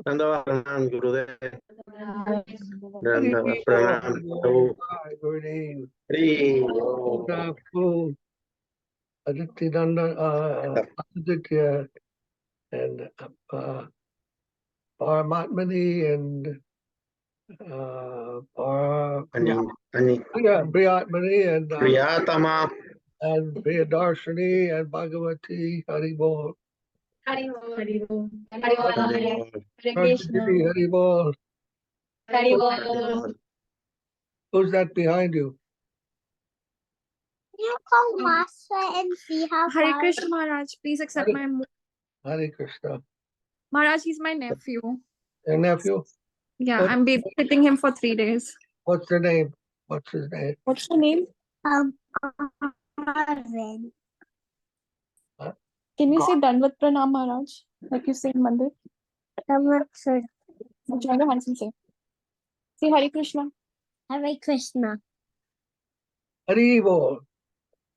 Dandava Pranam Gurudev. Hari Dandava Bol. Pranam Prabhu. Hi, good evening. Hari Good afternoon. Aditya and Paramatmani and Priyatmani and Priyatama. Priyadarshini and Bhagavati. Hari Bol. Hari Bol. Hari Bol. Hari Bol. Hare Krishna. Hari Bol. Hari Bol. Who's that behind you? You come master and see how Hare far. Krishna Maharaj, please accept Hare- my Hare Krishna. Maharaj. He's my nephew. Your nephew? Yeah, What- I'm babysitting him for 3 days. What's the name? What's his name? What's your name? Arvind. Can you say Danvat Pranam Maharaj, like you say in Mandir? I'm not sure. Join your hands and say. Say Hare Krishna. Hare Krishna. Hari Bol.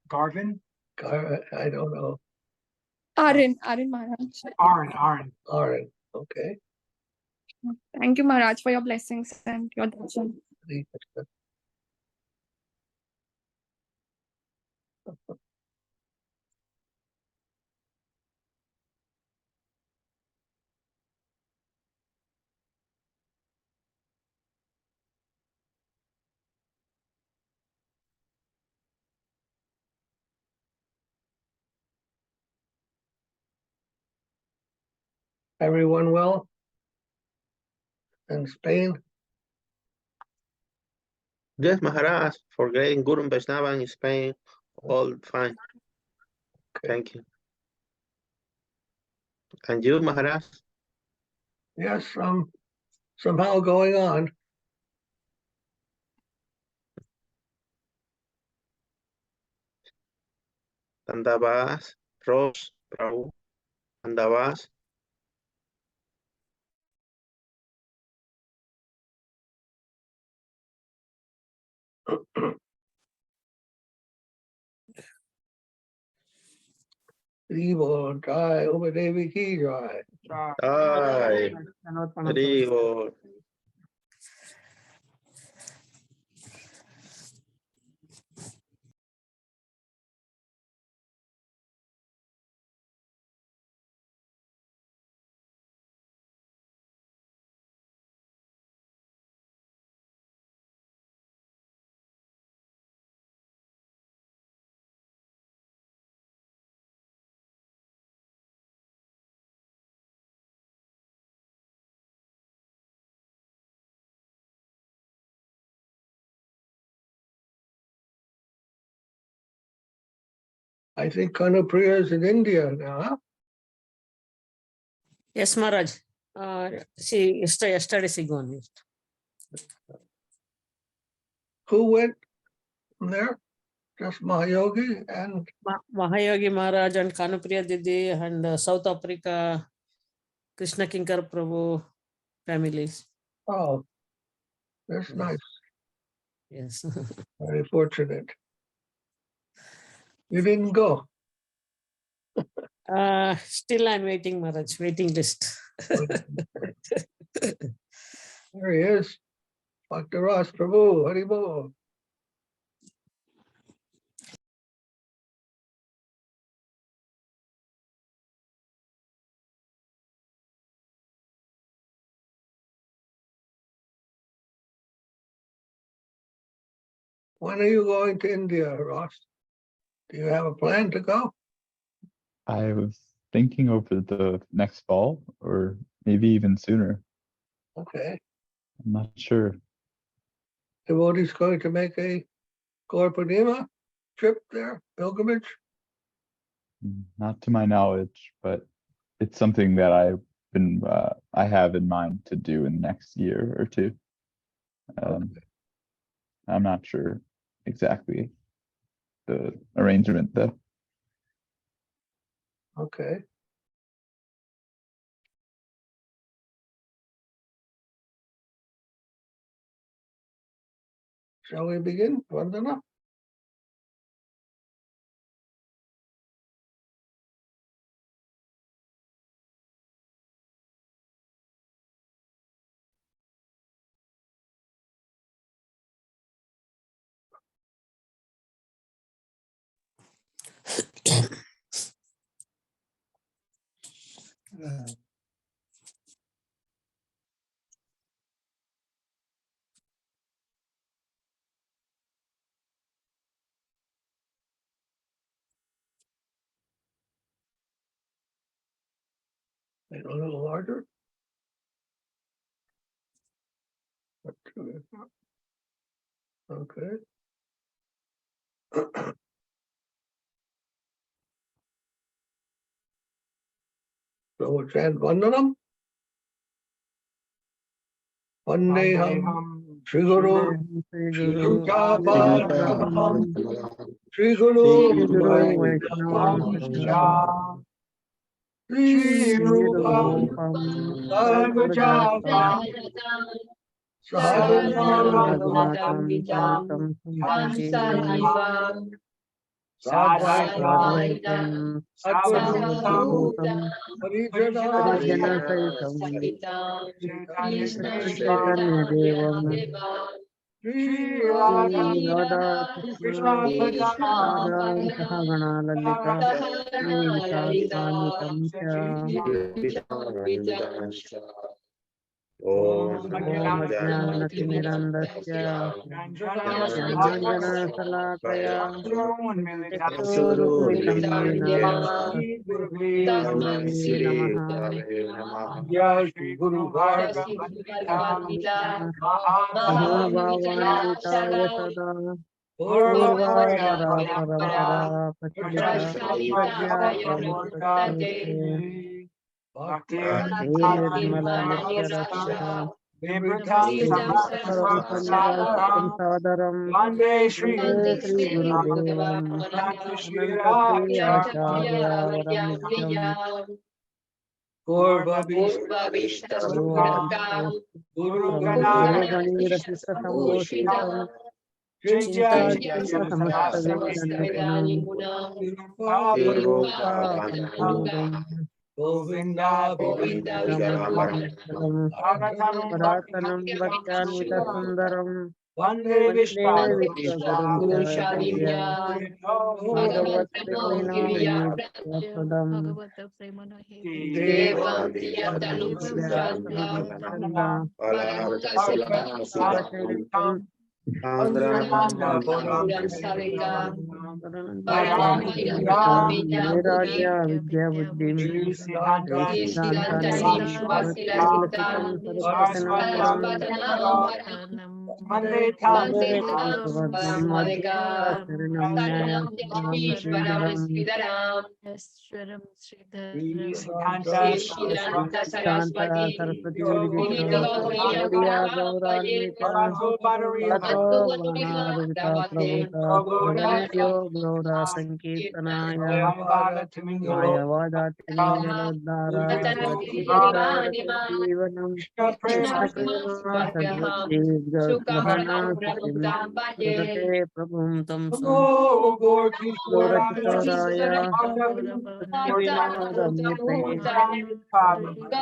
Garvin? I don't know. Arin Maharaj. Aaron. All right. Okay. Thank you Maharaj for your blessings and your darshan. Hare Krishna. Everyone well? In Spain? Yes, Maharaj, for getting Guru Vaishnava in Spain, all fine. Thank you. And you, Maharaj? Yes, somehow going on. Dandavas, Rose, Prabhu, Dandavas. Evil, dry, Umadevi ki dry. Ay, Hari Bol. I think Kanupriya is in India now, huh? Yes, Maharaj. Yesterday she gone. Who went from there? Just Mahayogi and Mahayogi Maharaj and Kanupriya Didi and South Africa, Krishna Kinkar Prabhu families. oh, that's Yes. nice. Yes. Very fortunate. You didn't go. Still I'm waiting, Maharaj, waiting list. There he is. Dr. Ras Prabhu, Hari Bol. When are you going to India, Ross? Do you have a plan to go? I was thinking over the next fall or maybe even sooner. Okay. I'm not sure. Devotee's going to make a Gaur Purnima trip there, pilgrimage? Not to my knowledge, but it's something that I have in mind to do in the next year or two. I'm not sure exactly the arrangement though. Okay. Shall we begin, Vandana? And a little larger. Okay. So we'll chant Vandanam. Vandeham Shri Guru Shri Rupa Shri Guru Vaishnava Shri Rupa Sarvajata Raghunatham Sadvaitam Sadvaitam Harijana Saitam Chaitanya Devam Sri Radha Krishna Radha Sahagana Lalita Sri Visakhanitam Cha Om Om Ajnanatirandasya Jnananjana Salakaya Chakshurumitam Yena Tasmai Gurave Namaha Shri Guru Bhargava Mahabhavanitaya Sada Purva Para Parampara Pachita Pradya Pravuttate Bhakti Nirmala Nitya Saram Sannivastam Sadaram Vande Shri Vande Sri Gurudevam Ananta Sri Acharya Varam Nityam Gurva Guru Guru Gani Rasita Samboshtam Chinta Chinta Samasta Vedanam Nirupa Panchadam Govinda Namadvaram Paratanam Bhaktyanvita Sundaram Vande Vande Vishnu Vishwagurum Charavya Bhagavat Premanahini Pradam Vyasanam Chanda Upasharitam Maharaja Vidya Buddhim Siddhantanam Bhakti Saraswatanam Vande Padapadam Madhya Saranam Nyaya Sridharam Shanta Saraswati Vidito Gaudiya Gauranvita Tato Maharita Prabhuta Pradhanebhyo Gaura Sankirtanaya Mayavada Timingaloddharaya Bhakti Jivanam Krishna Prema Sadhvati Gahana Sutim Sudate Prabhum Tamsam Gaura Kitoraya Vinodamite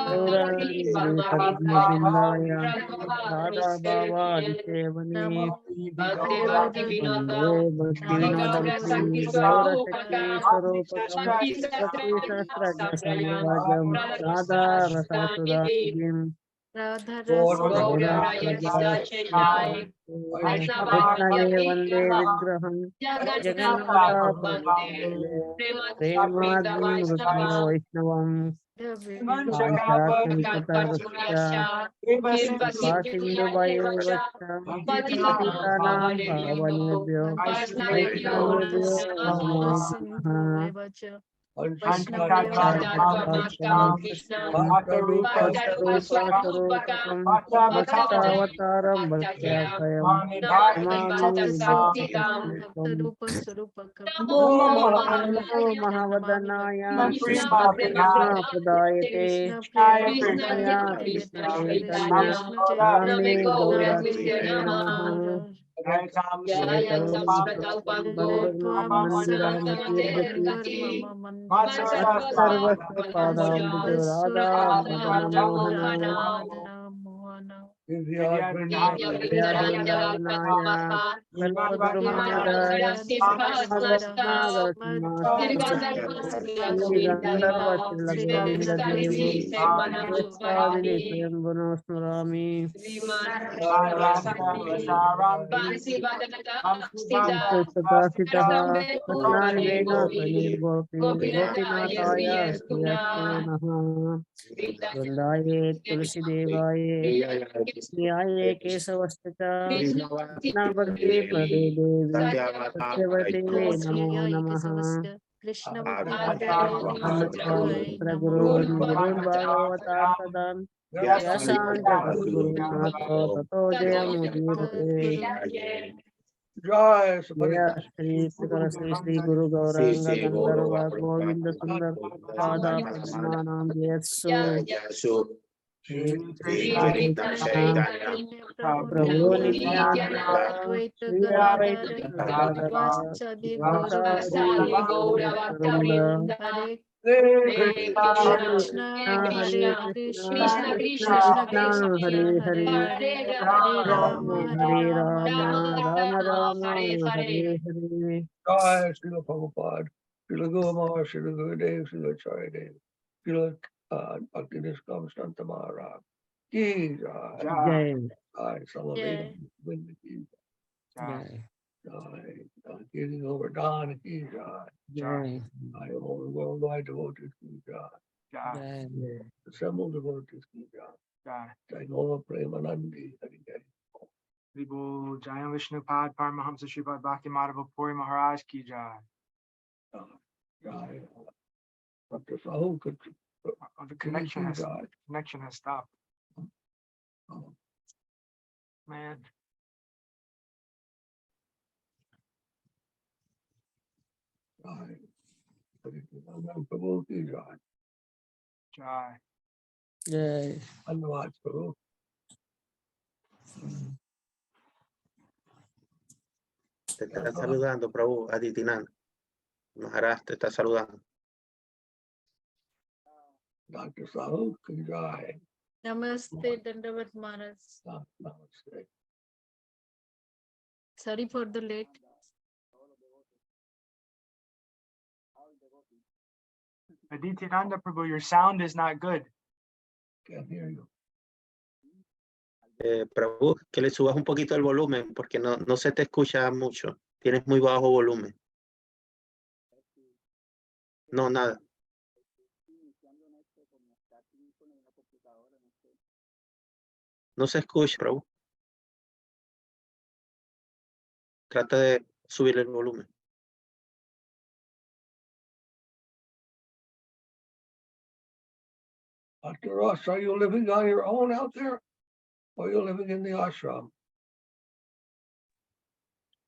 Gaura Padmabindaya Radha Bhavadi Sevani Vande Bhakti Vinodam Sri Gaura Shakti Swarupakam Bhakti Sastrajna Samavajam Radha Rasa Sudhim Gaura Praja Krishnaye Vande Vigraham Jagannatha Premadvim Vaishnavam Pancharatratarasya Sindhubayevaccha Patitanam Pavanebhyo Vaishnavebhyo Namo Namaha Bhattarupa Sarupakam Bhaktavataram Bhaktyakayam Namami Bhakti Mahavadanaya Krishna Pradayate Krishnaya Krishna Chaitanya Name Gaurati Namaha Mandira Matirgati Sarvasya Padam Radha Madana Mohana Vrindaye Tulsi Devaye Nyaye Kesavastita Navadvi Pade Devi Satyavate Namo Namaha Krishna Pragurun Gurun Bhagavatar Tadan Yasan Jagat Guru Nato Tato Jayamudhirate Jai Jaya Shri Prakara Shri Shri Guru Gauranga Gandharva Govinda Sundar Pada Padmanam Jayatsu Prabhu Nityananda Shri Advaita Gadadhara Bhattacharya Gaura Hare Krishna Krishna Krishna Hare Hare Hare Rama Rama Rama Hare Hare Jai Srila Prabhupada, Srila Guru Maharaj, Srila Gurudev, Srila Charidev, Srila Bhakti Yoga Maharaj. Ki Jai. Jai Jai. Salaveda. Ki Jai Jai. Giving over Don. Ki Jai. Jai Jai. All the worldwide devotees. Ki Jai. Jai Assembled devotees. Ki Jai. Jai Gora Premanandi. Hari Jai. Vibo Jayam Vishnupad Paramahamsa Sripad Bhakti Madhava Puri Maharaj ki jai. Jai. Dr. Sahu could. The connection has stopped. Man. Jai. Prabhu ki Jai. Jai. Jai Dhanyavad Prabhu. Te está saludando, Prabhu, Aditinanda. Maharaj te está saludando. Dr. Sahu ki Jai. Namaste, Dandavat Maharaj. Namaste. Sorry for the late. Adityananda Prabhu, your sound is not good. Can't hear you. Prabhu, que le subas un poquito el volumen porque no se te escucha mucho. Tienes muy bajo volumen. No, nada. No se escucha, Prabhu. Trata de subir el volumen. Dr. Ross, are you living on your own out there? Or are you living in the ashram?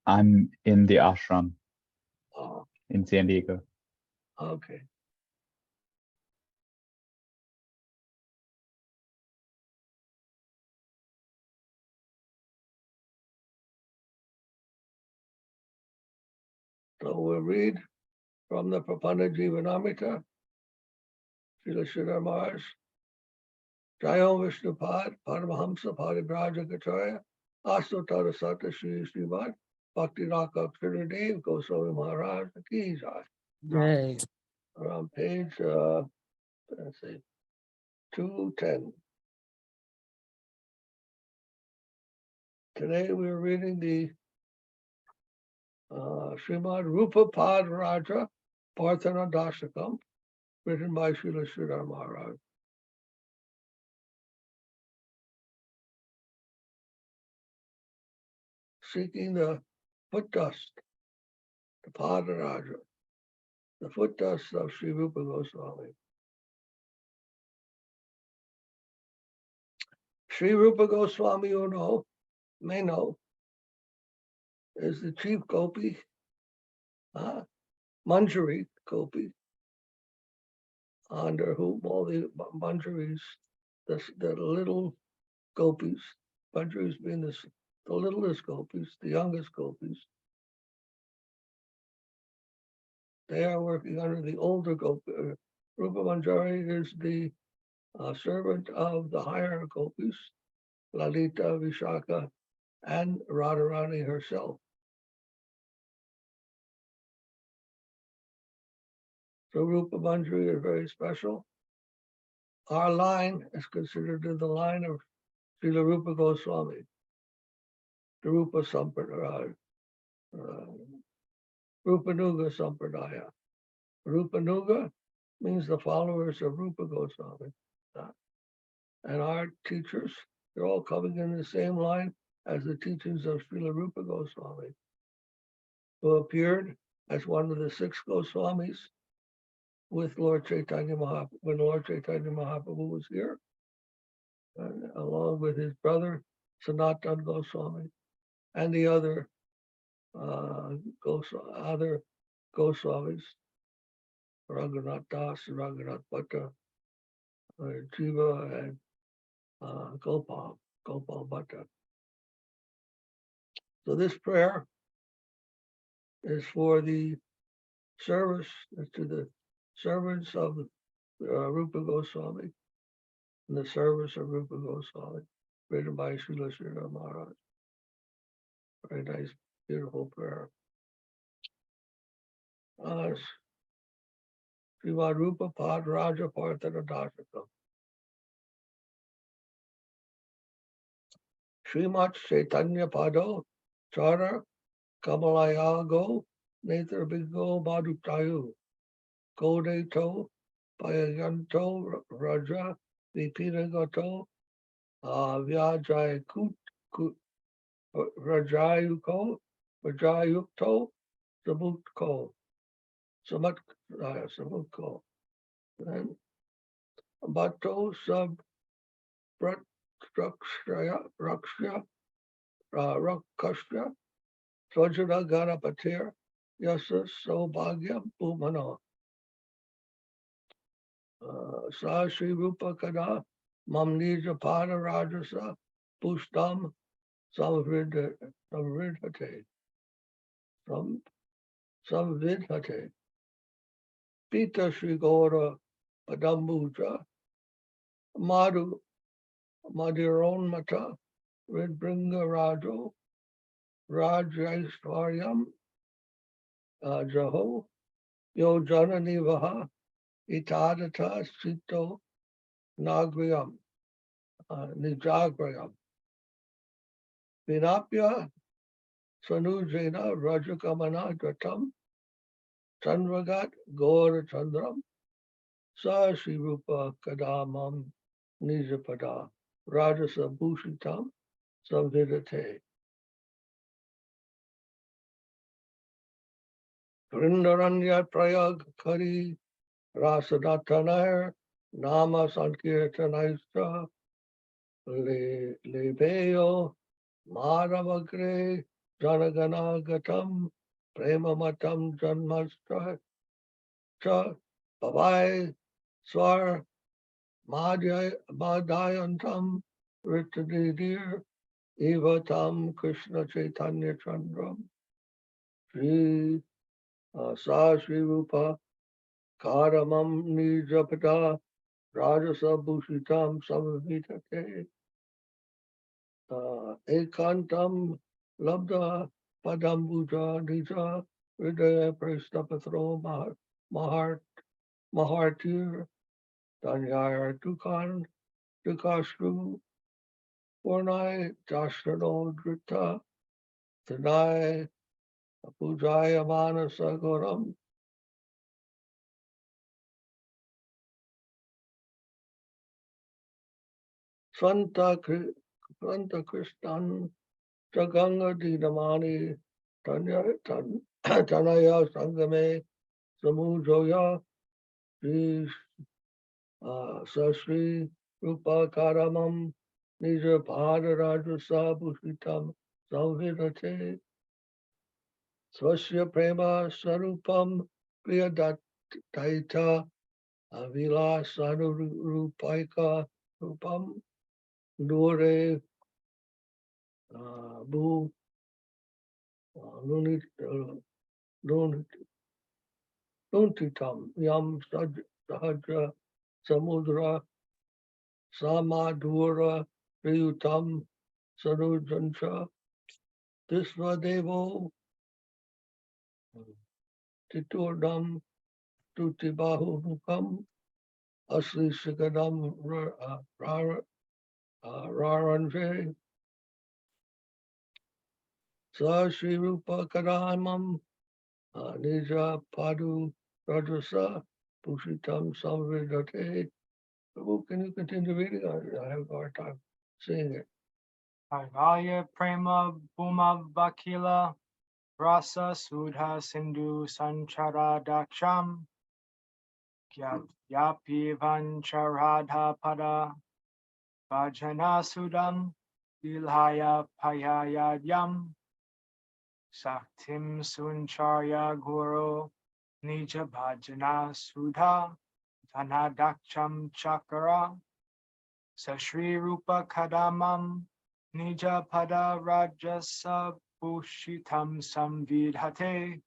I'm in the ashram Oh, in San Diego. okay. So we'll read from the Prapanna Jivanamrita, Srila Sridhara Maharaj, Jayam Vishnupad, Paramahamsa Paribraja Gacharya, Asotara Sata Shri Srimad, Bhakti Rakshak Sridev, Goswami Maharaj, Ki Jai. Jai We're on page, let's see, 210. Today we're reading the Srimad Rupa Pad Raja Parthana Dasakam, written by Srila Sridhara Maharaj. Seeking the foot dust, the Pada Raja, the foot dust of Sri Rupa Goswami. Sri Rupa Goswami, you may know, is the chief gopi, Manjari gopi, under whom all the Manjaris, the little gopis, Manjaris being the littlest gopis, the youngest gopis, they are working under the older gopi. Rupa Manjari is the servant of the higher gopis, Lalita, Vishaka, and Radharani herself. So Rupa Manjari is very special. Our line is considered the line of Srila Rupa Goswami, the Rupa Sampradaya, Rupanuga Sampradaya. Rupanuga means the followers of Rupa Goswami. And our teachers, they're all coming in the same line as the teachings of Srila Rupa Goswami, who appeared as one of the 6 Goswamis with Lord Chaitanya Mahaprabhu, when Lord Chaitanya Mahaprabhu was here, along with his brother Sanatan Goswami and the other Goswamis, Raghunath Das, Raghunath Bhatta, Jiva, and Gopal Bhatta. So this prayer is for the service to the servants of Rupa Goswami and the service of Rupa Goswami, written by Srila Sridhara Maharaj. Very nice, beautiful prayer. Srimad Rupa Pad Raja Partana Dashakam. Srimad Chaitanya Pado Chara Kamalayago Nether Bigo Madhutayu Kodeto Payayanto Raja Vipinagato Vyajay Rajayuko Rajayukto Samutko and Bato Sub Rakshya Svajana Ganapatir Yasa Sobhagyam Bhumano Sa Sri Rupa Kada Mamnija Pada Rajasa Pushtam Samvidhate Pita Sri Gora Padambuja Madhiron Mata Vidbringa Rajo Rajaishwaryam Jaho Yojana Nivaha Itadata Sito Nagriyam Nijagrayam Vinapya Sanujena Rajakamana Gatam Chandvagat Gaura Chandram Sa Sri Rupa Kadamam Nijapada Rajasa Bhushitam Samvidate Vrindaranya Prayag Kari Rasadatanar Nama Sankirtanaista Lebeyo Madhavagre Janaganagatam Premamatam Janmastra Cha Bhavai Swar Madhyayantam Ritadidir Evatam Krishna Chaitanya Chandram Sri Sa Sri Rupa Karamam Nijapada Rajasa Bhushitam Samvitate Ekantam Labda Padambuja Nija Hridaya Prestapatro Mahartir Danyar Dukan Dukashru Purnai Dashrano Drita Tanai Pujaya Manasa Goram Santa Kristan Jaganga Dinamani Tanaya Sangame Samujoya Sasri Rupa Karamam Nija Pada Rajasa Bhushitam Samvidate Swasya Prema Sarupam Priyadaita Avilasanu Rupaika Rupam Dore Bu Nuntitam Yam Sahaja Samudra Samadura Priyutam Sarujancha Tisvadevo Titurdam Tutibahu Mukam Asli Sikadam Raranje Sa Sri Rupa Kadamam Nija Padu Rajasa Pushitam Samvidate. Prabhu, can you continue reading? I have a hard time seeing it. Arvalya Prema Bhuma Vakila Rasa Sudha Sindhu Sanchara Daksham Yapi Vancharadha Pada Bhajana Sudam Ilhaya Payayadyam Saktim Suncharya Guru Nija Bhajana Sudha Dhanadaksham Chakara Sashri Rupa Kadamam Nija Pada Rajasa Bhushitam Samvidhate.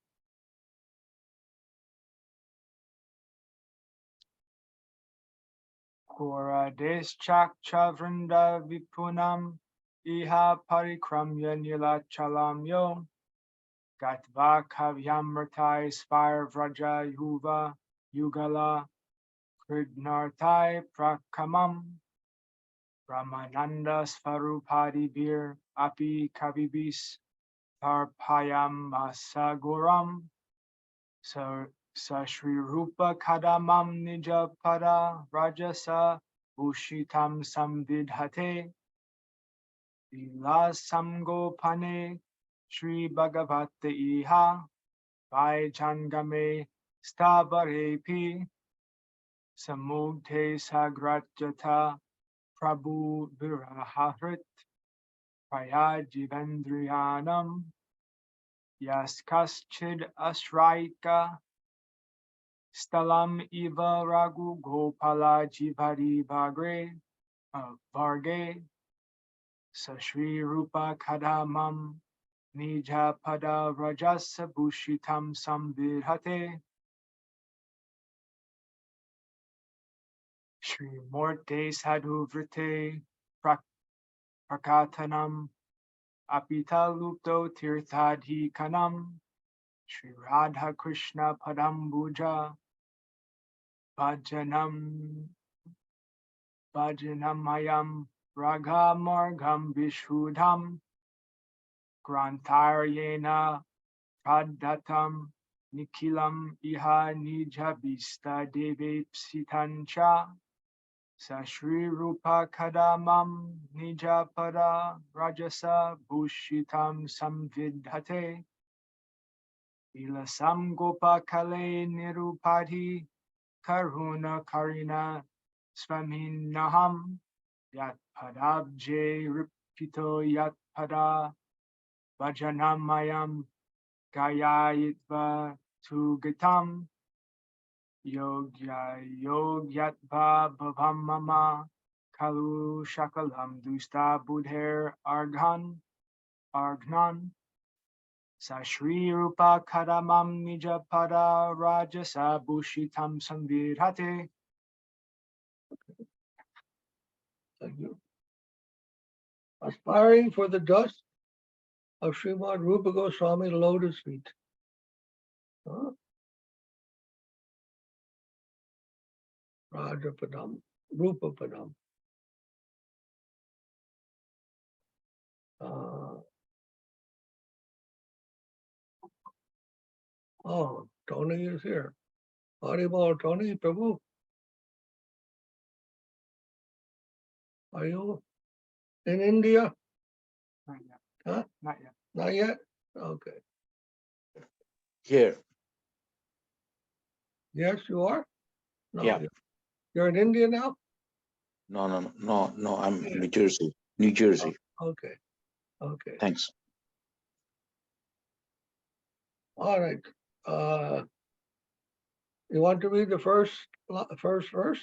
Gora Deschak Chavrinda Vipunam Iha Parikramya Nilachalam Yo Gatva Kavyamritai Spire Vraja Yuva Yugala Kridnartai Prakamam Ramananda Svarupadi Bir Api Kavibis Tarpayam Asaguram Sashri Rupa Kadamam Nija Pada Rajasa Ushitam Samvidhate Lila Samgopane Sri Bhagavate Iha Vaijangame Stavarepi Samugte Sagrajata Prabhu Virahrit Prayajivendriyanam Yaskaschid Asraika Stalam Iva Ragu Gopala Jivari Varge Sashri Rupa Kadamam Nija Pada Rajasa Bhushitam Samvidhate Shri Morte Sadhu Vrite Prakatanam Apita Lupto Tirthadhi Kanam Shri Radha Krishna Padambuja Bhajanamayam Raga Margam Vishudham Grantaryena Praddatam Nikilam Iha Nijabista Deve Psitancha Sashri Rupa Kadamam Nijapada Rajasa Bhushitam Samvidhate Ilasam Gopa Kale Nirupati Karuna Karina Swaminaham Yat Padabje Ripito Yat Pada Vajanamayam Gayayitva Tugatam Yogya Yogyatva Bhavam Mama Kalu Shakalam Dusta Budher Arghan Sashri Rupa Kadamam Nijapada Rajasa Bhushitam Samvidhate. Thank you. Aspiring for the dust of Srimad Rupa Goswami lotus feet. Huh? Rajapadam, Rupapadam. Oh, Tony is here. Haribol, Tony, Prabhu. Are you in India? Not yet. Huh? Not yet. Not yet? Okay. Here. Yes, you are? No, Yeah. You're in India now? No, I'm in New Jersey. New Jersey. Okay. Okay. Thanks. All right. You want to read the first verse?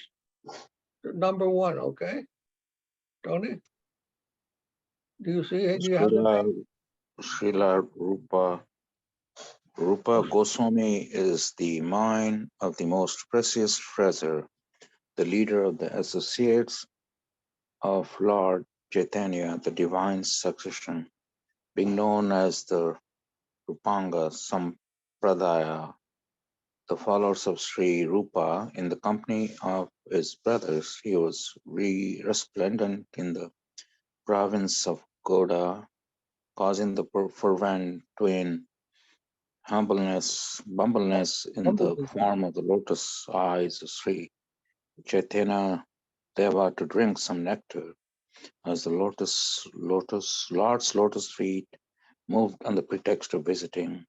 Number 1, okay? Tony? Do you see it? Do you have the Srila Rupa Goswami is the mine of the most precious treasure, the leader of the associates of Lord Chaitanya, the divine succession, being known as the Rupanga Sampradaya, the followers of Sri Rupa, in the company of his brothers, he was resplendent in the province of Goda, causing the fervent twin bumbleness in the form of the lotus eyes of Sri Chaitanya Deva to drink some nectar as the Lord's lotus feet moved on the pretext of visiting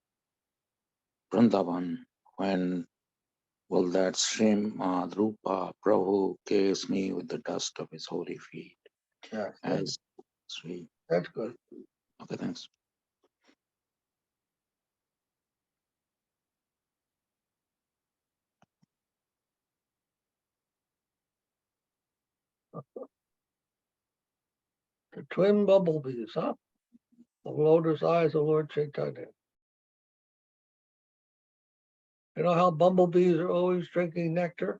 Vrindavan. When will that Srimad Rupa Prabhu gaze me with the dust of his holy feet? Yeah, As Sri. that's good. Okay, thanks. The twin bumblebees, huh? The lotus eyes of Lord Chaitanya. You know how bumblebees are always drinking nectar?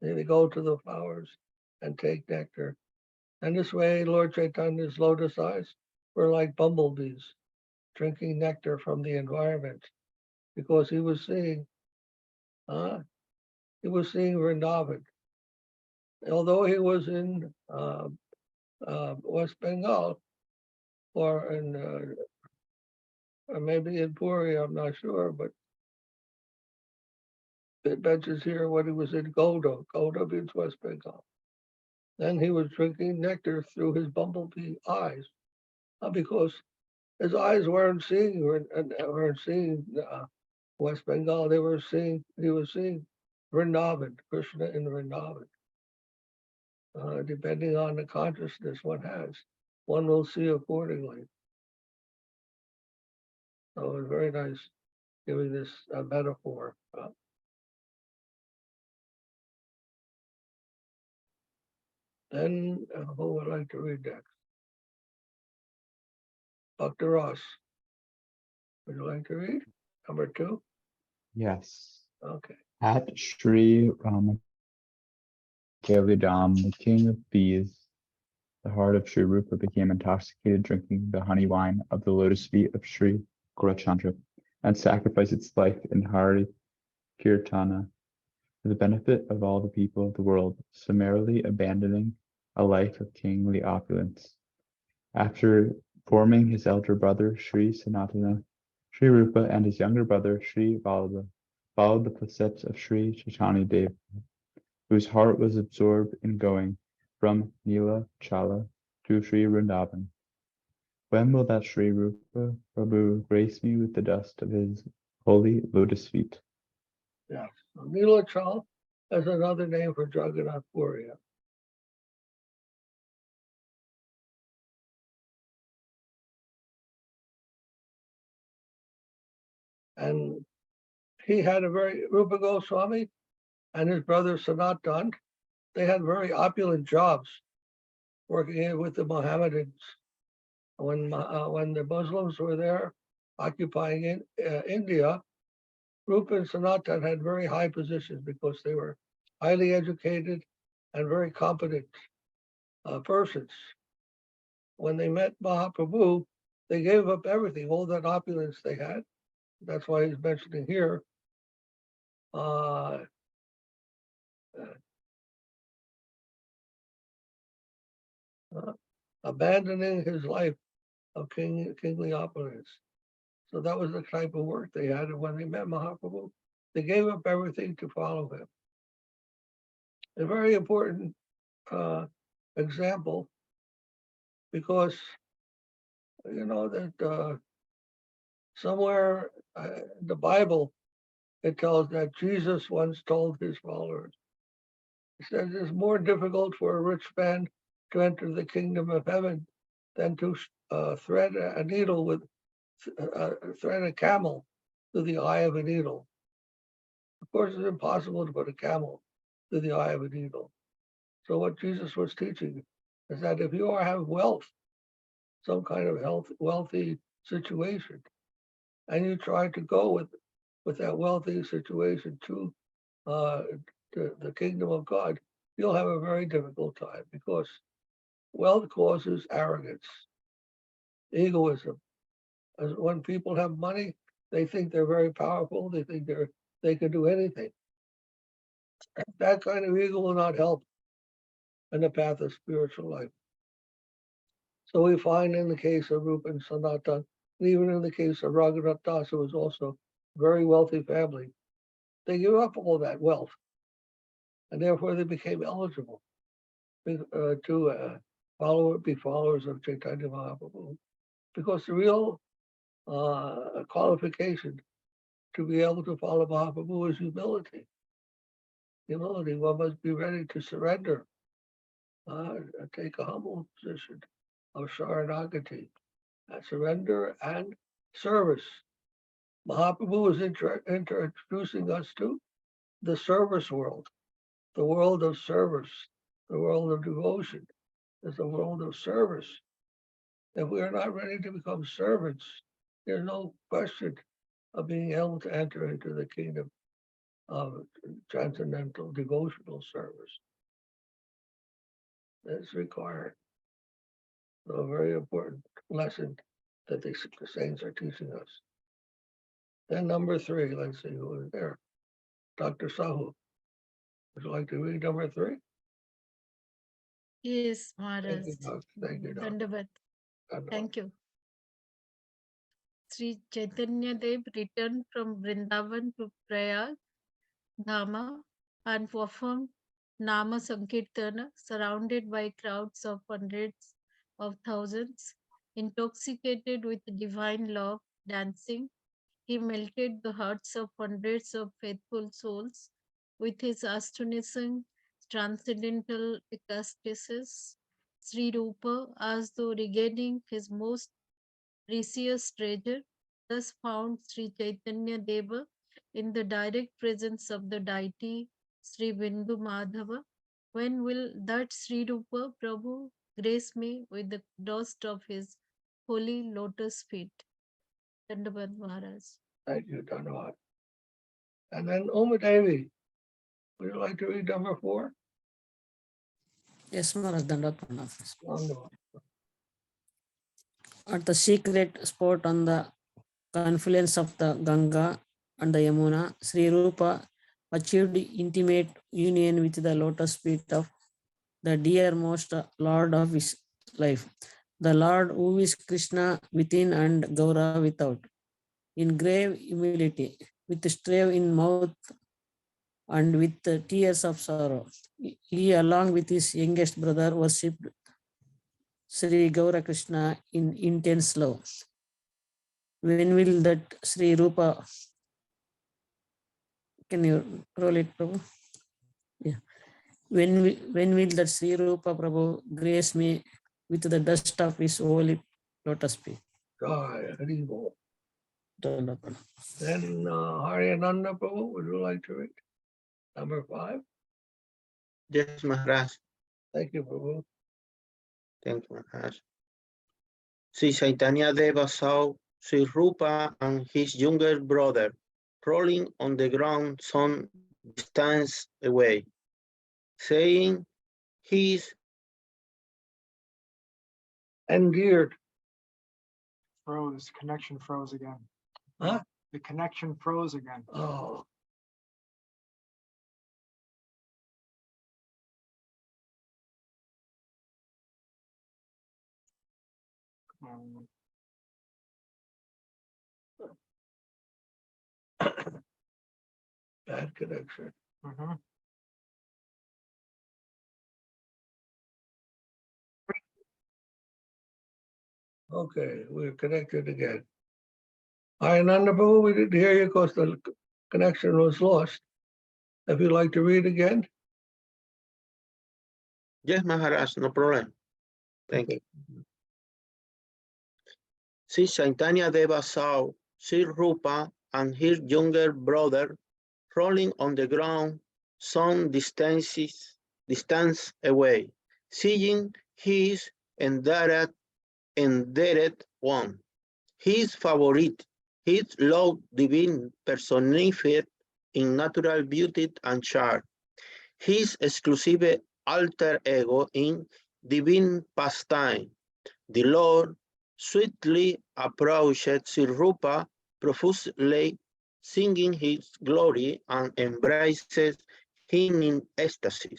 They go to the flowers and take nectar. And this way, Lord Chaitanya's lotus eyes were like bumblebees, drinking nectar from the environment, because he was seeing Vrindavan. Although he was in West Bengal, or maybe in Puri, I'm not sure, but it mentions here when he was in Goda. Goda means West Bengal. Then he was drinking nectar through his bumblebee eyes, because his eyes weren't seeing West Bengal. He was seeing Vrindavan, Krishna in Vrindavan. Depending on the consciousness one has, one will see accordingly. So it's very nice giving this metaphor. Then who would like to read next? Dr. Ross, would you like to read? Number 2? Yes. Okay. At Sri Ramakaliadam, the king of bees, the heart of Sri Rupa became intoxicated drinking the honey wine of the lotus feet of Sri Gaurachandra and sacrificed its life in Hari Kirtana for the benefit of all the people of the world, summarily abandoning a life of kingly opulence. After forming his elder brother Sri Sanatana, Sri Rupa and his younger brother Sri Vallabha followed the footsteps of Sri Chaitanya Deva, whose heart was absorbed in going from Nila Chala to Sri Vrindavan. When will that Sri Rupa Prabhu grace me with the dust of his holy lotus feet? Yeah. Nila Chal is another name for Jagannath Puri. And he had Rupa Goswami and his brother Sanatan, they had very opulent jobs working with the Mohammedans. When the Muslims were there occupying India, Rupa and Sanatan had very high positions because they were highly educated and very competent persons. When they met Mahaprabhu, they gave up everything, all that opulence they had. That's why he's mentioning here abandoning his life of kingly opulence. So that was the type of work they had. And when they met Mahaprabhu, they gave up everything to follow him. A very important example, because you know that somewhere in the Bible, it tells that Jesus once told his followers, he says it's more difficult for a rich man to enter the kingdom of heaven than to thread a needle thread a camel through the eye of a needle. Of course, it's impossible to put a camel through the eye of a needle. So what Jesus was teaching is that if you have wealth, some kind of wealthy situation, and you try to go with that wealthy situation to the kingdom of God, you'll have a very difficult time, because wealth causes arrogance, egoism. As when people have money, they think they're very powerful. They think they can do anything. That kind of ego will not help in the path of spiritual life. So we find in the case of Rupa and Sanatan, and even in the case of Raghunath Das, who was also a very wealthy family, they give up all that wealth, and therefore they became eligible to be followers of Chaitanya Mahaprabhu, because the real qualification to be able to follow Mahaprabhu is humility. Humility, one must be ready to surrender, take a humble position of Sharanagati, surrender and service. Mahaprabhu is introducing us to the service world, the world of service, the world of devotion, is the world of service. If we are not ready to become servants, there's no question of being able to enter into the kingdom of transcendental devotional service. That's required. So a very important lesson that the saints are teaching us. Then number 3, let's see who is there. Dr. Sahu, would you like to read number 3? Yes, Thank Maharaj. you, Doctor. Thank you, Doctor. Dandavat. Dandavat. Thank you. Sri Chaitanya Dev returned from Vrindavan to Prayag, Dhama, and performed Nama Sankirtana, surrounded by crowds of hundreds of thousands, intoxicated with divine love, dancing. He melted the hearts of hundreds of faithful souls with his astonishing transcendental ecstasies. Sri Rupa, as though regaining his most precious treasure, thus found Sri Chaitanya Deva in the direct presence of the deity Sri Bindu Madhava. When will that Sri Rupa Prabhu grace me with the dust of his holy lotus feet? Dandavat Maharaj. Thank you, Dandavat. And then Uma Devi, would you like to read number 4? Yes, Maharaj, Dandavat Pranam. Dandavat. At the secret spot on the confluence of the Ganga and the Yamuna, Sri Rupa achieved intimate union with the lotus feet of the dearmost Lord of his life, the Lord who is Krishna within and Gaura without. In grave humility, with strive in mouth and with the tears of sorrow, he along with his youngest brother worshipped Sri Gaura Krishna in intense love. When will that Sri Rupa, can you roll it, Prabhu? Yeah. When will that Sri Rupa Prabhu grace me with the dust of his holy lotus feet? Jai Haribo. Dandavat. Then Haryananda Prabhu, would you like to read number 5? Yes, Maharaj. Thank you, Prabhu. Thank you, Maharaj. Sri Chaitanya Deva saw Sri Rupa and his younger brother rolling on the ground some distance away, saying, "He's Endeared. Froze. Connection froze again. Huh? The connection froze again. Oh, Um, bad connection. mhm. Okay, we're connected again. Haryananda Prabhu, we didn't hear you because the connection was lost. If you'd like to read again. Yes, Maharaj, no problem. Thank you. Sri Chaitanya Deva saw Sri Rupa and his younger brother rolling on the ground some distance away, seeing his endeared one, his favorite, his love divine personified in natural beauty and charm. his exclusive alter ego in divine pastime. The Lord sweetly approached Sri Rupa, profusely singing his glory, and embraces him in ecstasy.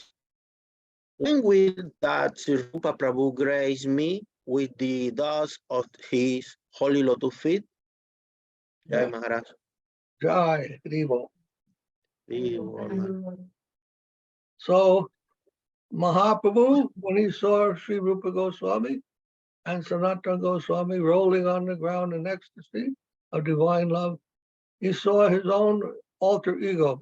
When will that Sri Rupa Prabhu grace me with the dust of his holy lotus feet? Jai Yeah. Maharaj. Jai, Haribo. Haribo. So Mahaprabhu, when he saw Sri Rupa Goswami and Sanatana Goswami rolling on the ground in ecstasy of divine love, he saw his own alter ego.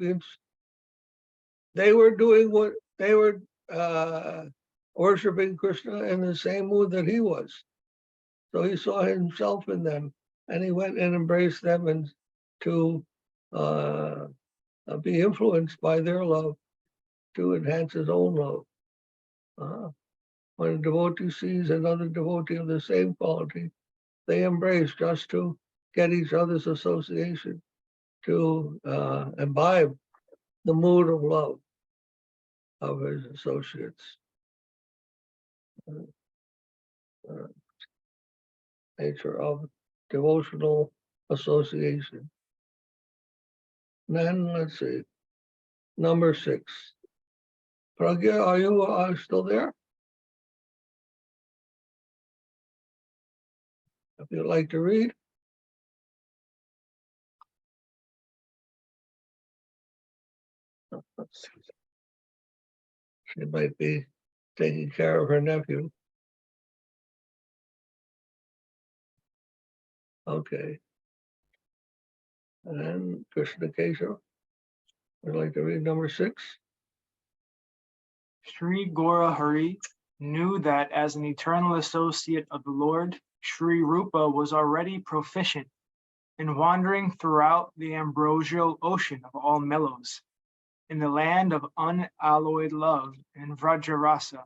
They were doing what they were worshiping Krishna in the same mood that he was. So he saw himself in them, and he went and embraced them and to be influenced by their love to enhance his own love. When a devotee sees another devotee of the same quality, they embrace just to get each other's association, to imbibe the mood of love of his associates. Nature of devotional association. And then let's see, number 6. Pragya, are you still there? If you'd like to read. She might be taking care of her nephew. Okay. And then Krishna Keshav, would you like to read number 6? Sri Gora Hari knew that as an eternal associate of the Lord, Sri Rupa was already proficient in wandering throughout the ambrosial ocean of all mellows, in the land of unalloyed love and Vrajarasa.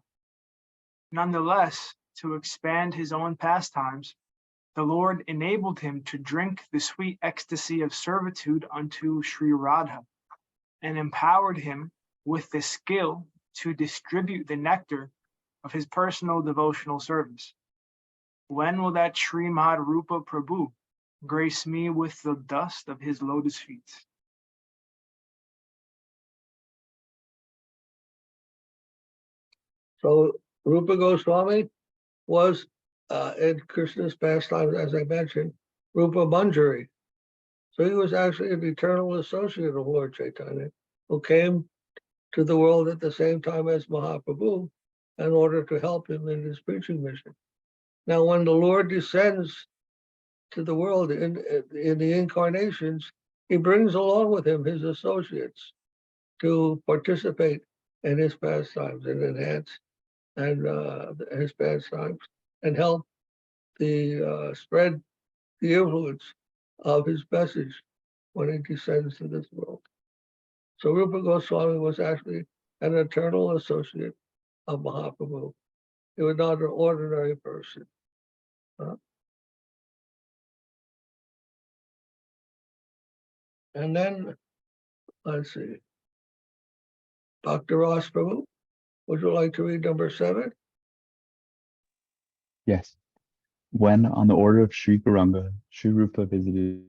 Nonetheless, to expand his own pastimes, the Lord enabled him to drink the sweet ecstasy of servitude unto Sri Radha, and empowered him with the skill to distribute the nectar of his personal devotional service. When will that Srimad Rupa Prabhu grace me with the dust of his lotus feet? So Rupa Goswami was in Krishna's pastimes, as I mentioned, Rupa Manjari. So he was actually an eternal associate of Lord Chaitanya, who came to the world at the same time as Mahaprabhu in order to help him in his preaching mission. Now, when the Lord descends to the world in the incarnations, he brings along with him his associates to participate in his pastimes and enhance his pastimes and help the spread the influence of his message when he descends to this world. So Rupa Goswami was actually an eternal associate of Mahaprabhu. He was not an ordinary person. And then, let's see, Dr. Ross Prabhu, would you like to read number 7? Yes. When, on the order of Sri Gauranga, Sri Rupa visited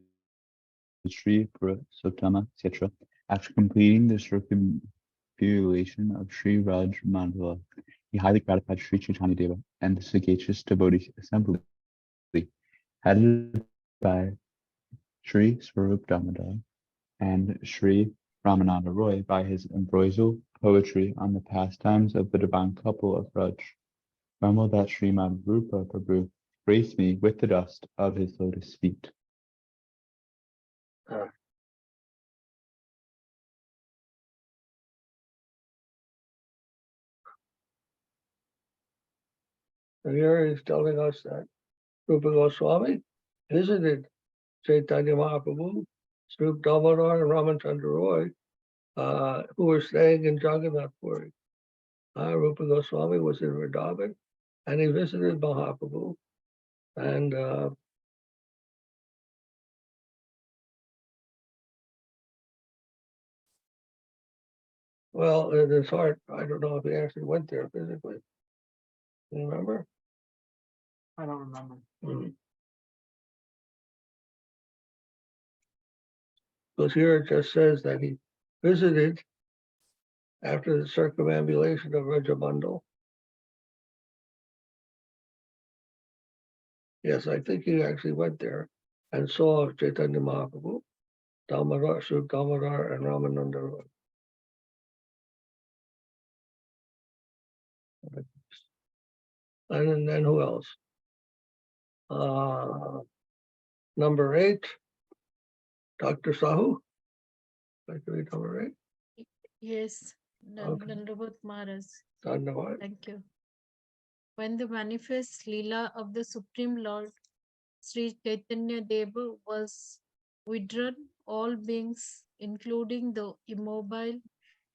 Sri Prapanna, etc., after completing the circumambulation of Sri Raj Madhava, he highly gratified Sri Chaitanya Deva and the sagacious devotee assembly, headed by Sri Swarup Damodar and Sri Ramananda Roy by his ambrosial poetry on the pastimes of the divine couple of Raj. When will that Srimad Rupa Prabhu grace me with the dust of his lotus feet? And here he's telling us that Rupa Goswami visited Chaitanya Mahaprabhu, Swarup Damodar, and Ramachandra Roy, who were staying in Jagannath Puri. Rupa Goswami was in Vrindavan, and he visited Mahaprabhu. And Well, in his heart, I don't know if he actually went there physically. You remember? I don't remember. Because here it just says that he visited after the circumambulation of Rajamandal. Yes, I think he actually went there and saw Chaitanya Mahaprabhu, Damodar, Sri Damodar, and Ramananda. And then who else? Number 8, Dr. Sahu. Number 8. Yes, Okay. Dandavat Maharaj. Dhanyavad. Thank you. When the manifest Leela of the Supreme Lord Sri Chaitanya Deva was withdrawn, all beings, including the immobile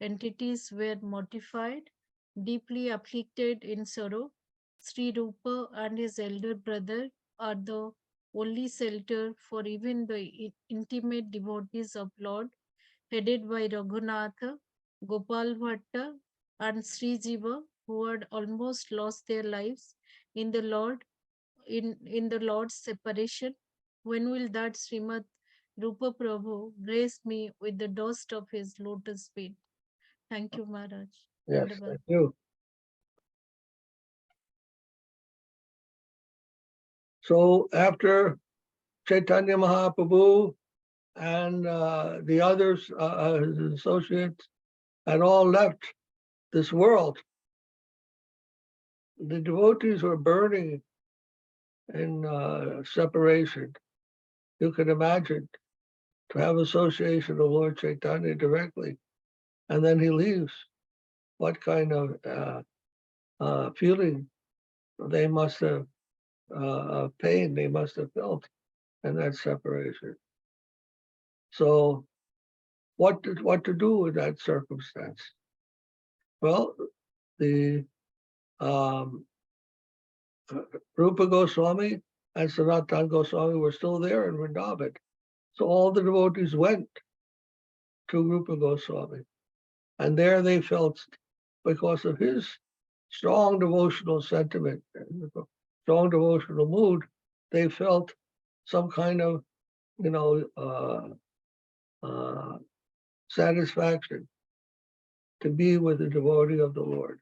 entities, were mortified, deeply afflicted in sorrow. Sri Rupa and his elder brother are the only shelter for even the intimate devotees of Lord, headed by Raghunatha, Gopal Bhatta, and Sri Jiva, who had almost lost their lives in the Lord in the Lord's separation. When will that Srimad Rupa Prabhu grace me with the dust of his lotus feet? Thank you, Maharaj. Yes, Dandavad. thank you. So after Chaitanya Mahaprabhu and the others, his associates, had all left this world, the devotees were burning in separation. You can imagine to have association of Lord Chaitanya directly, and then he leaves. What kind of feeling they must have, pain they must have felt in that separation. So what to do with that circumstance? Well, the Rupa Goswami and Sanatana Goswami were still there in Vrindavan. So all the devotees went to Rupa Goswami. And there they felt, because of his strong devotional sentiment, strong devotional mood, they felt some kind of, satisfaction to be with the devotee of the Lord,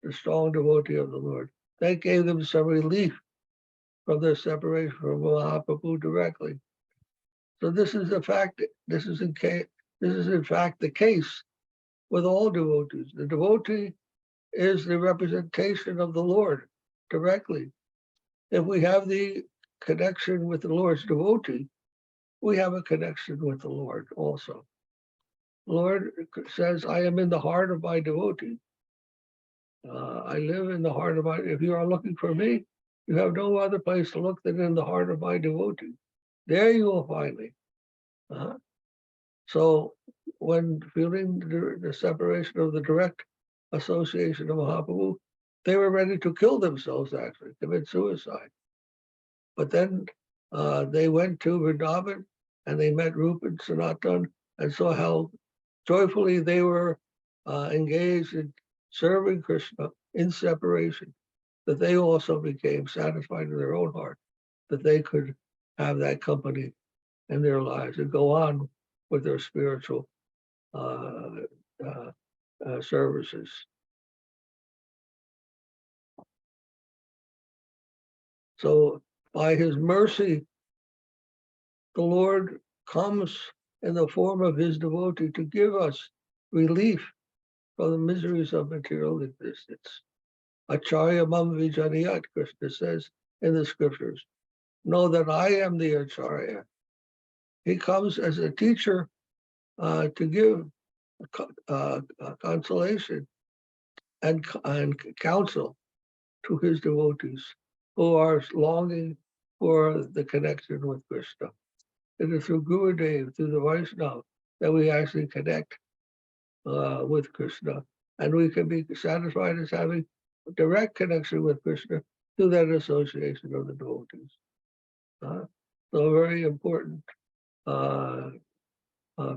the strong devotee of the Lord. That gave them some relief from their separation from Mahaprabhu directly. So this is a fact. This is in fact the case with all devotees. The devotee is the representation of the Lord directly. If we have the connection with the Lord's devotee, we have a connection with the Lord also. The Lord says, I am in the heart of my devotee. I live in the heart of my, if you are looking for me, you have no other place to look than in the heart of my devotee. There you will find me. So when feeling the separation of the direct association of Mahaprabhu, they were ready to kill themselves, actually, commit suicide. But then they went to Vrindavan and they met Rupa and Sanatana and saw how joyfully they were engaged in serving Krishna in separation, that they also became satisfied in their own heart, that they could have that company in their lives and go on with their spiritual services. So by his mercy, the Lord comes in the form of his devotee to give us relief from the miseries of material existence. Acharya mam vijaniyat, Krishna says in the scriptures. Know that I am the Acharya. He comes as a teacher to give consolation and counsel to his devotees who are longing for the connection with Krishna. It is through Gurudev, through the Vaishnava, that we actually connect with Krishna. And we can be satisfied as having a direct connection with Krishna through that association of the devotees. So a very important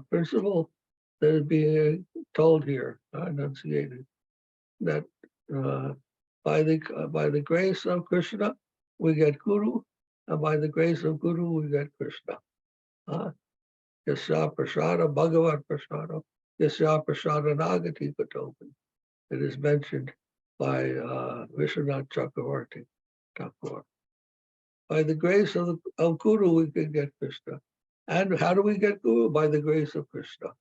principle that is being told here, enunciated, that by the grace of Krishna, we get Guru, and by the grace of Guru, we get Krishna. Yasya prasada bhagavat prasada, yasya prasada nagati patopan. It is mentioned by Vishwanath Chakravarti Thakur. By the grace of Guru, we can get Krishna. And how do we get Guru? By the grace of Krishna.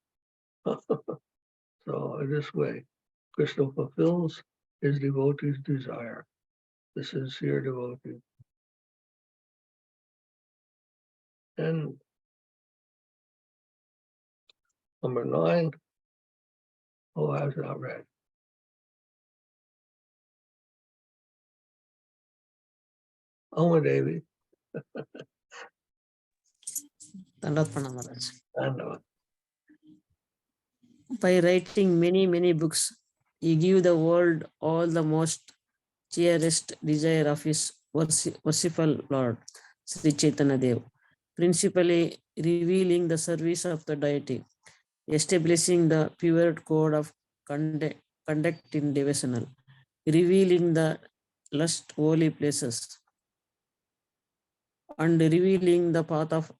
So in this way, Krishna fulfills his devotee's desire, the sincere devotee. And number 9, who has not read? Oma Devi. Dandavat Pranam Maharaj. And By writing many books, he gave the world all the most cherished desire of his worshipful Lord, Sri Chaitanya Dev, principally revealing the service of the deity, establishing the pure code of conduct in devotional, revealing the lust holy places, and revealing the path of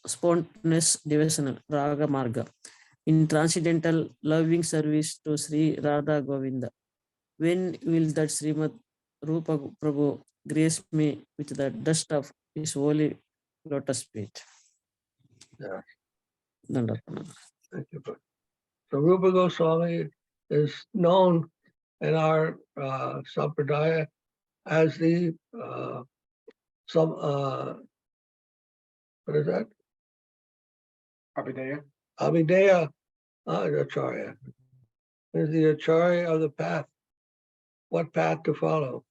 spontaneous devotional, Raga Marga, in transcendental loving service to Sri Radha Govinda. When will that Srimad Rupa Prabhu grace me with the dust of his holy lotus feet? Yeah. Dandavat Pranam. thank you. So Rupa Goswami is known in our sampradaya as the what is that? Abhidaya. Abhidaya Acharya. Is the Acharya of the path. What path to follow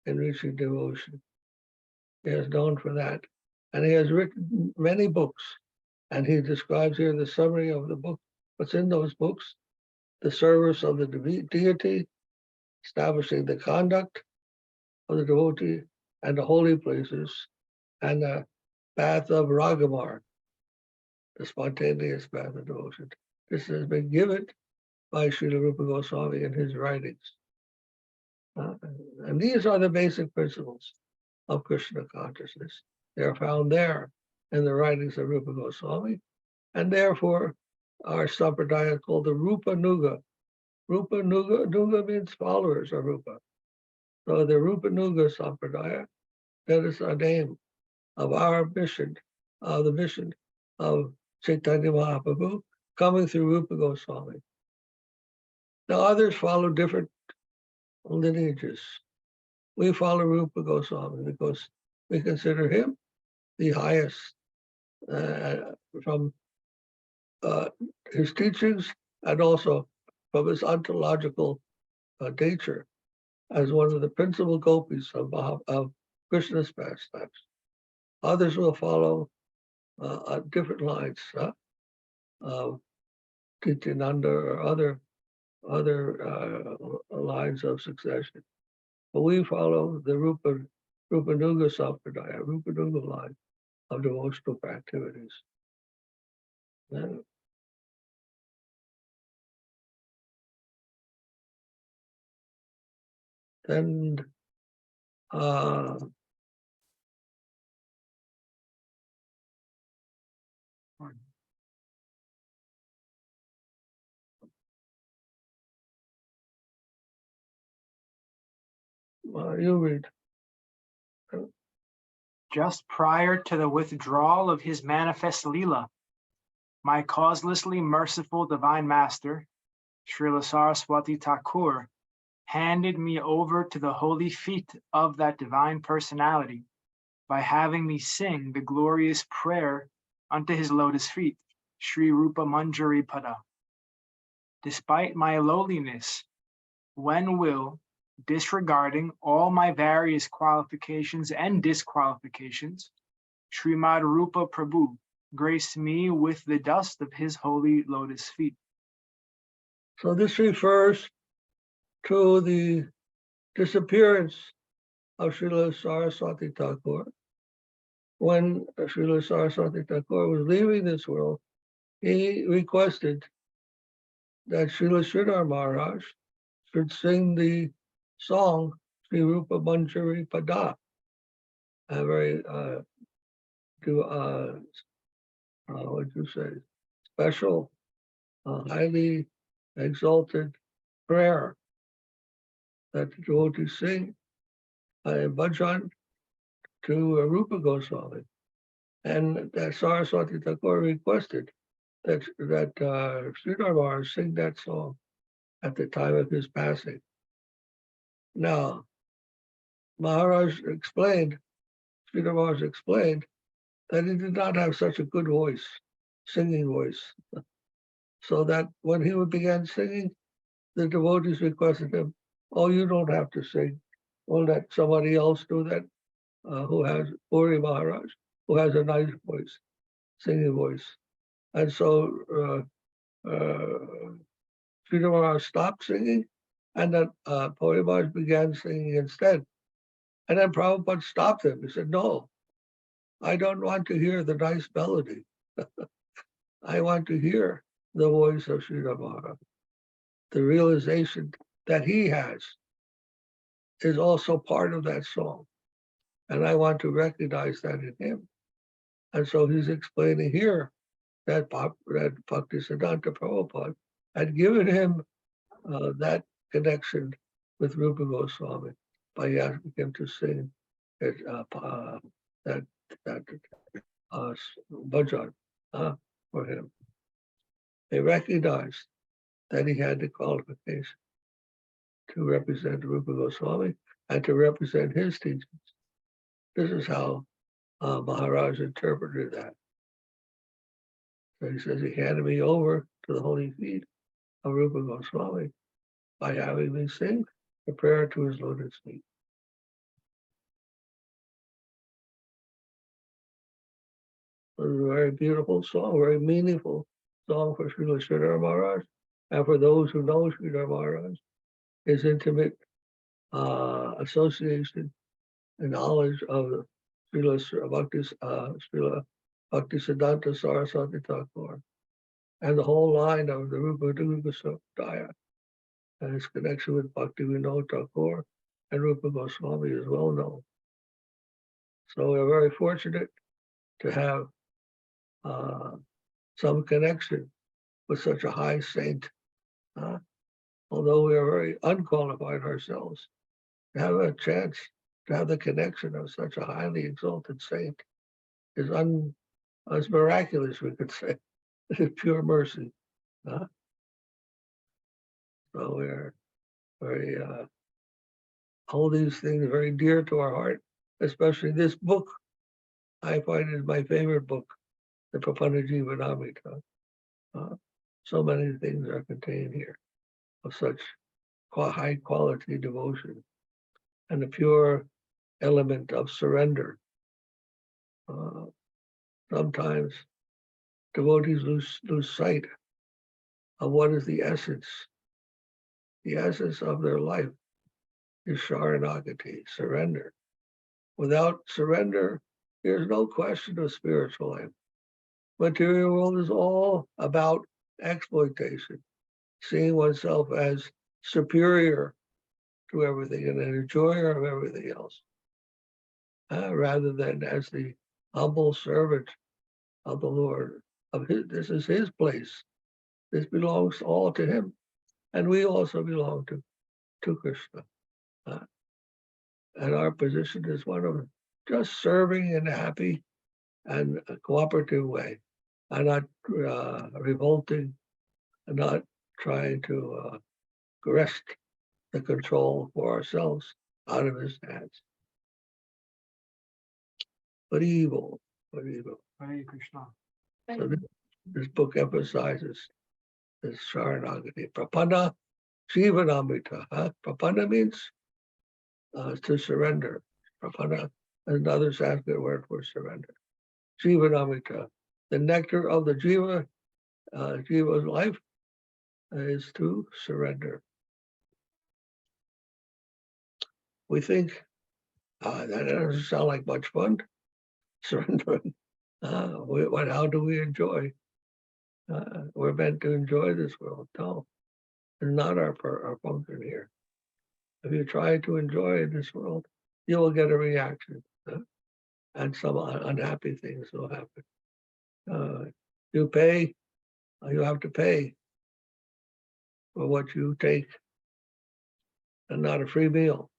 in reaching devotion? He is known for that. And he has written many books. And he describes here the summary of the book. What's in those books? The service of the deity, establishing the conduct of the devotee and the holy places, and the path of Ragamar, the spontaneous path of devotion. This has been given by Srila Rupa Goswami in his writings. And these are the basic principles of Krishna consciousness. They are found there in the writings of Rupa Goswami, and therefore our sampradaya is called the Rupa Nuga. Rupa Nuga means followers of Rupa. So the Rupa Nuga sampradaya, that is the name of our mission, the mission of Chaitanya Mahaprabhu coming through Rupa Goswami. Now others follow different lineages. We follow Rupa Goswami because we consider him the highest from his teachings and also from his ontological nature as one of the principal gopis of Krishna's pastimes. Others will follow different lines, Nityananda or other lines of succession. But we follow the Rupa Nuga Sampradaya, Rupa Nuga line of devotional activities. Then you read. Just prior to the withdrawal of his manifest Leela, my causelessly merciful divine master, Srila Saraswati Thakur, handed me over to the holy feet of that divine personality by having me sing the glorious prayer unto his lotus feet, Sri Rupa Manjari Pada. Despite my lowliness, when will, disregarding all my various qualifications and disqualifications, Srimad Rupa Prabhu grace me with the dust of his holy lotus feet. So this refers to the disappearance of Srila Saraswati Thakur. When Srila Saraswati Thakur was leaving this world, he requested that Srila Maharaj should sing the song Sri Rupa Manjari Pada, a very what you say, special, highly exalted prayer that the devotees sing in bhajan to Rupa Goswami. And that Saraswati Thakur requested that Sridhar Maharaj sing that song at the time of his passing. Now, Maharaj explained, Sridhar Maharaj explained that he did not have such a good voice, singing voice, so that when he began singing, the devotees requested him, "Oh, you don't have to sing. We'll let somebody else do that, who has Puri Maharaj, who has a nice voice, singing voice." And so Sridhar Maharaj stopped singing, and then Puri Maharaj began singing instead. And then Prabhupada stopped him. He said, "No, I don't want to hear the nice melody. I want to hear the voice of Sridhar Maharaj. The realization that he has is also part of that song. And I want to recognize that in him." And so he's explaining here that Bhaktisiddhanta Prabhupada had given him that connection with Rupa Goswami by asking him to sing that bhajan for him. They recognized that he had the qualification to represent Rupa Goswami and to represent his teachings. This is how Maharaja interpreted that. So he says he handed me over to the holy feet of Rupa Goswami by having me sing the prayer to his lotus feet. It was a very beautiful song, very meaningful song for Srila Sridhara Maharaj, and for those who know Sridhara Maharaj, his intimate association and knowledge of Srila Bhaktisiddhanta Saraswati Thakur and the whole line of the Rupa Duga Sampradaya, and his connection with Bhakti Vinod Thakur and Rupa Goswami is well known. So we're very fortunate to have some connection with such a high saint, although we are very unqualified ourselves. To have a chance to have the connection of such a highly exalted saint is miraculous, we could say. It's pure mercy. So we're very all these things are very dear to our heart, especially this book. I find it my favorite book, the Prapanna Jivanamrita. So many things are contained here of such high quality devotion and the pure element of surrender. Sometimes devotees lose sight of what is the essence. The essence of their life is Sharanagati, surrender. Without surrender, there's no question of spiritual life. Material world is all about exploitation, seeing oneself as superior to everything and an enjoyer of everything else, rather than as the humble servant of the Lord. This is his place. This belongs all to him, and we also belong to Krishna. And our position is one of just serving in a happy and a cooperative way, and not revolting, and not trying to wrest the control for ourselves out of his hands. But evil. Hare Krishna. So this book emphasizes this Sharanagati. Prapanna Jivanamrita. Prapanna means to surrender. Prapanna is another Sanskrit word for surrender. Jivanamrita. The nectar of the Jiva's life is to surrender. We think that doesn't sound like much fun, surrendering. How do we enjoy? We're meant to enjoy this world. No, is not our function here. If you try to enjoy this world, you will get a reaction, and some unhappy things will happen. You pay, you have to pay for what you take, and not a free meal.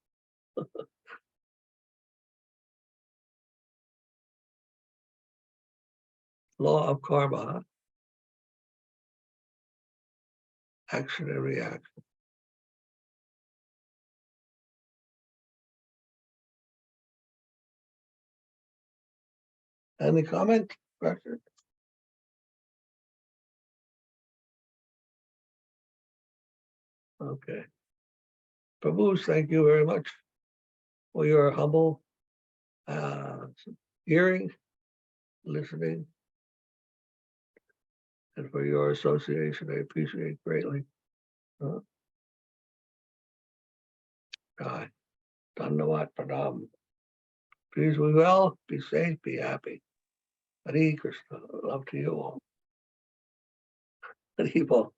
Law of karma, action and reaction. Any comment, question? Okay. Prabhu, thank you very much for your humble hearing, listening, and for your association. I appreciate greatly. God, Dhanawat Pranam. Please be well, be safe, be happy. Hare Krishna. Love to you all. Hare Bol.